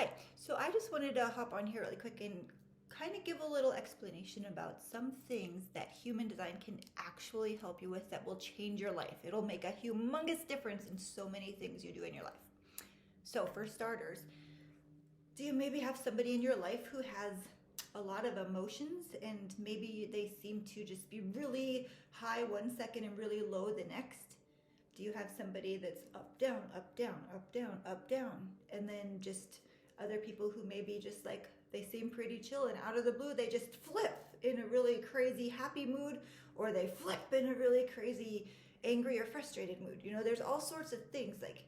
Hi, so I just wanted to hop on here really quick and kind of give a little explanation about some things that human design can actually help you with that will change your life. It'll make a humongous difference in so many things you do in your life. So, for starters, do you maybe have somebody in your life who has a lot of emotions and maybe they seem to just be really high one second and really low the next? Do you have somebody that's up, down, up, down, up, down, up, down, and then just other people who maybe just like they seem pretty chill and out of the blue they just flip in a really crazy happy mood, or they flip in a really crazy angry or frustrated mood? You know, there's all sorts of things like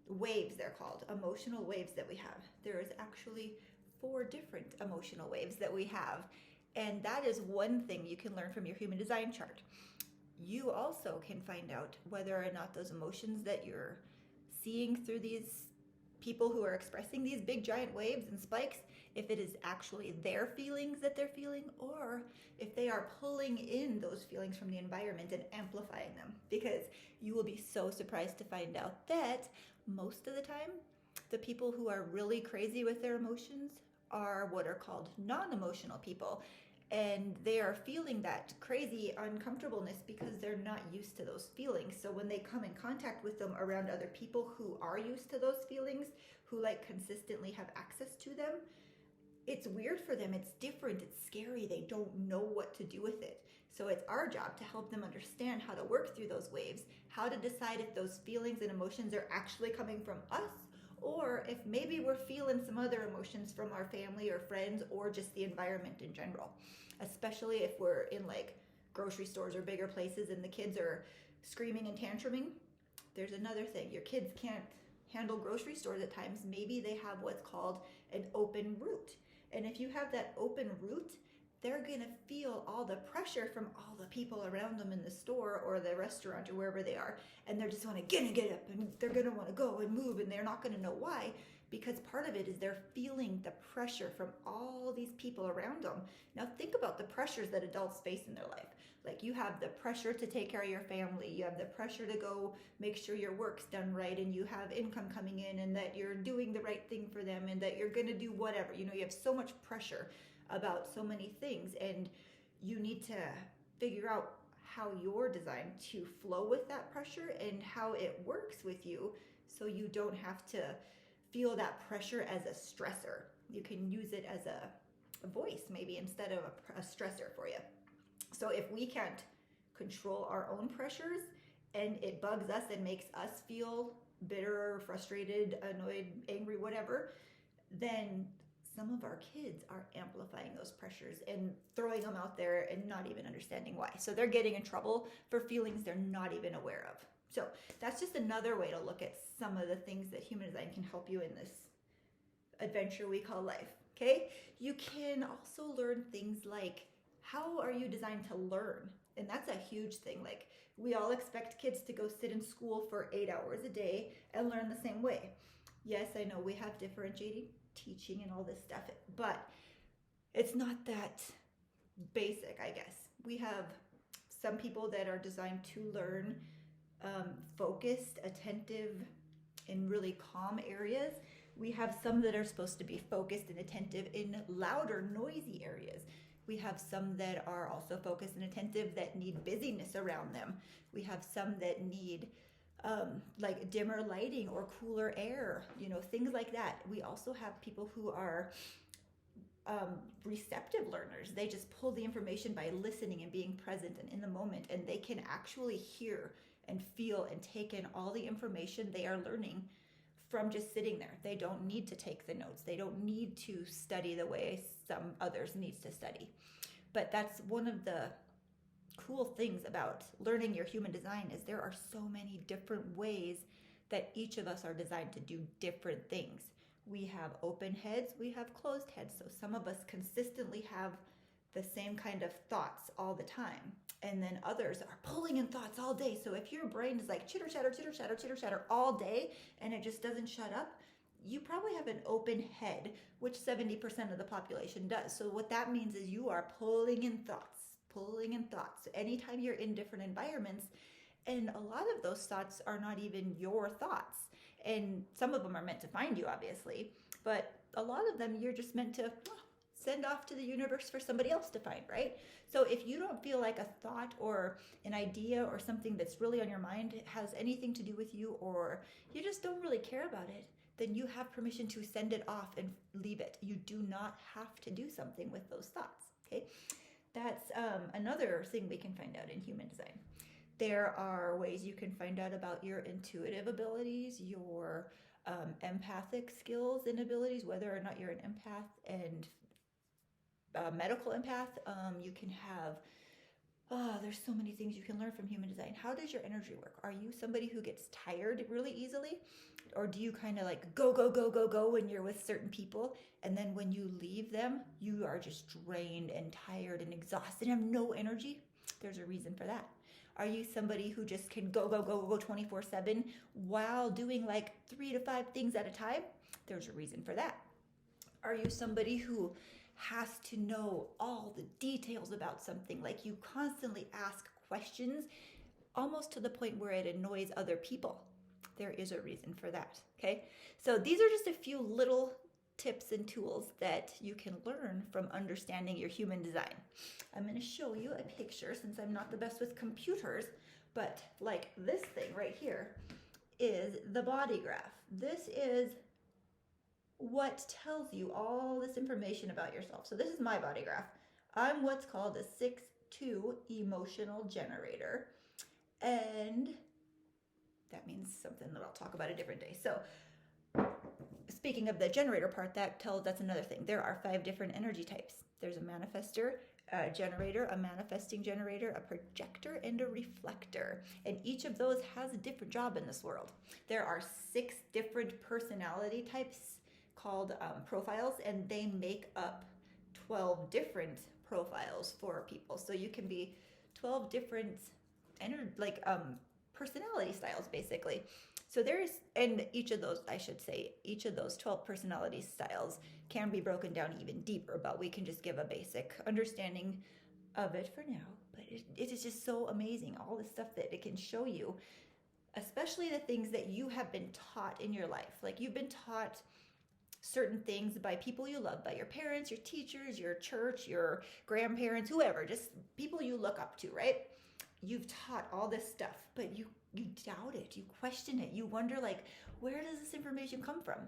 waves, they're called emotional waves that we have. There is actually 4 different emotional waves that we have, and that is one thing you can learn from your human design chart. You also can find out whether or not those emotions that you're seeing through these people who are expressing these big giant waves and spikes, if it is actually their feelings that they're feeling, or if they are pulling in those feelings from the environment and amplifying them. Because you will be so surprised to find out that most of the time, the people who are really crazy with their emotions are what are called non-emotional people. And they are feeling that crazy uncomfortableness because they're not used to those feelings. So when they come in contact with them around other people who are used to those feelings, who like consistently have access to them, it's weird for them. It's different. It's scary. They don't know what to do with it. So it's our job to help them understand how to work through those waves, how to decide if those feelings and emotions are actually coming from us, or if maybe we're feeling some other emotions from our family or friends or just the environment in general. Especially if we're in like grocery stores or bigger places and the kids are screaming and tantruming. There's another thing. Your kids can't handle grocery stores at times. Maybe they have what's called an open root. And if you have that open root, they're going to feel all the pressure from all the people around them in the store or the restaurant or wherever they are. And they're just want to get up and they're going to want to go and move, and they're not going to know why, because part of it is they're feeling the pressure from all these people around them. Now think about the pressures that adults face in their life. Like you have the pressure to take care of your family. You have the pressure to go make sure your work's done right and you have income coming in and that you're doing the right thing for them and that you're going to do whatever. You know, you have so much pressure about so many things, and you need to figure out how you're designed to flow with that pressure and how it works with you so you don't have to feel that pressure as a stressor. You can use it as a voice maybe instead of a stressor for you. So if we can't control our own pressures and it bugs us and makes us feel bitter, frustrated, annoyed, angry, whatever, then some of our kids are amplifying those pressures and throwing them out there and not even understanding why. So they're getting in trouble for feelings they're not even aware of. So that's just another way to look at some of the things that human design can help you in this adventure we call life. Okay? You can also learn things like, how are you designed to learn? And that's a huge thing. Like, we all expect kids to go sit in school for 8 hours a day and learn the same way. Yes, I know we have differentiating teaching and all this stuff, but it's not that basic, I guess. We have some people that are designed to learn focused, attentive, in really calm areas. We have some that are supposed to be focused and attentive in louder, noisy areas. We have some that are also focused and attentive that need busyness around them. We have some that need like dimmer lighting or cooler air, you know, things like that. We also have people who are receptive learners. They just pull the information by listening and being present and in the moment, and they can actually hear and feel and take in all the information they are learning from just sitting there. They don't need to take the notes. They don't need to study the way some others needs to study. But that's one of the cool things about learning your human design, is there are so many different ways that each of us are designed to do different things. We have open heads, we have closed heads. So some of us consistently have the same kind of thoughts all the time, and then others are pulling in thoughts all day. So if your brain is like chitter chatter, chitter chatter, chitter chatter all day and it just doesn't shut up, you probably have an open head, which 70% of the population does. So what that means is you are pulling in thoughts anytime you're in different environments. And a lot of those thoughts are not even your thoughts. And some of them are meant to find you, obviously, but a lot of them you're just meant to send off to the universe for somebody else to find, right? So if you don't feel like a thought or an idea or something that's really on your mind has anything to do with you, or you just don't really care about it, then you have permission to send it off and leave it. You do not have to do something with those thoughts, okay? That's another thing we can find out in human design. There are ways you can find out about your intuitive abilities, your empathic skills and abilities, whether or not you're an empath and medical empath. You can have, there's so many things you can learn from human design. How does your energy work? Are you somebody who gets tired really easily? Or do you kind of like go, go, go, go, go when you're with certain people? And then when you leave them, you are just drained and tired and exhausted and have no energy? There's a reason for that. Are you somebody who just can go, go, go, go 24/7 while doing like 3 to 5 things at a time? There's a reason for that. Are you somebody who has to know all the details about something? Like you constantly ask questions almost to the point where it annoys other people. There is a reason for that, okay? So these are just a few little tips and tools that you can learn from understanding your human design. I'm going to show you a picture since I'm not the best with computers, but like this thing right here is the Bodygraph. This is what tells you all this information about yourself. So this is my Bodygraph. I'm what's called a 6-2 emotional generator, and that means something that I'll talk about a different day. So speaking of the generator part, that's another thing. There are 5 different energy types. There's a manifester, a generator, a manifesting generator, a projector, and a reflector. And each of those has a different job in this world. There are 6 different personality types called profiles, and they make up 12 different profiles for people. So you can be 12 different personality styles, basically. So and each of those 12 personality styles can be broken down even deeper, but we can just give a basic understanding of it for now. But it is just so amazing, all the stuff that it can show you, especially the things that you have been taught in your life. Like you've been taught certain things by people you love, by your parents, your teachers, your church, your grandparents, whoever, just people you look up to, right? You've taught all this stuff, but you doubt it, you question it, you wonder like, where does this information come from?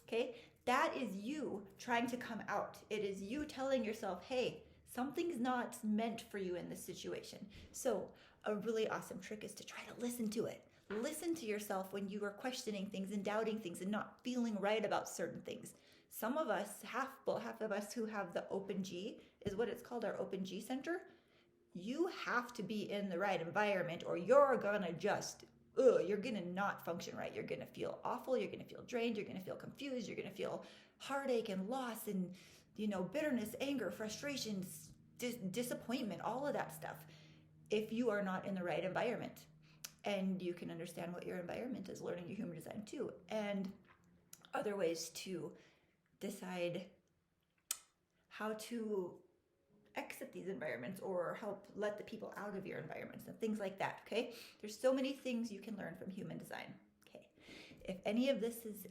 Okay, that is you trying to come out. It is you telling yourself, hey, something's not meant for you in this situation. So a really awesome trick is to try to listen to it. Listen to yourself when you are questioning things and doubting things and not feeling right about certain things. Some of us, half of us who have the open G, is what it's called, our open G center. You have to be in the right environment or you're gonna you're gonna not function right. You're gonna feel awful, you're gonna feel drained, you're gonna feel confused, you're gonna feel heartache and loss and bitterness, anger, frustrations, disappointment, all of that stuff if you are not in the right environment. And you can understand what your environment is, learning your human design too, and other ways to decide how to exit these environments or help let the people out of your environments and things like that, okay? There's so many things you can learn from human design, okay? If any of this is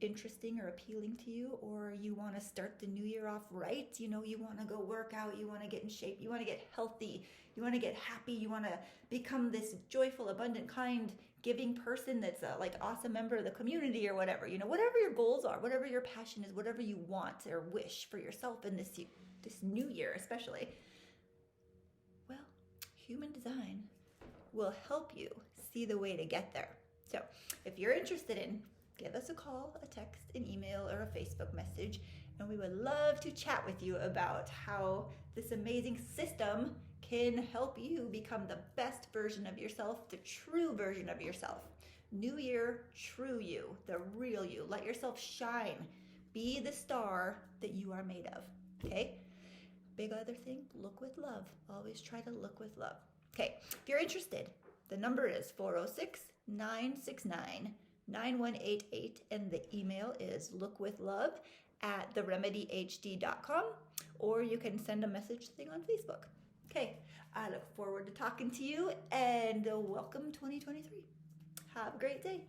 interesting or appealing to you, or you want to start the new year off right, you want to go work out, you want to get in shape, you want to get healthy, you want to get happy, you want to become this joyful, abundant, kind, giving person that's a awesome member of the community or whatever, whatever your goals are, whatever your passion is, whatever you want or wish for yourself in this new year especially, well, human design will help you see the way to get there. So if you're interested give us a call, a text, an email, or a Facebook message, and we would love to chat with you about how this amazing system can help you become the best version of yourself, the true version of yourself. New year, true you, the real you. Let yourself shine. Be the star that you are made of, okay? Big other thing, look with love. Always try to look with love. Okay, if you're interested, the number is 406-969-9188, and the email is lookwithlove@theremedyhd.com, or you can send a message thing on Facebook. Okay, I look forward to talking to you, and welcome 2023. Have a great day.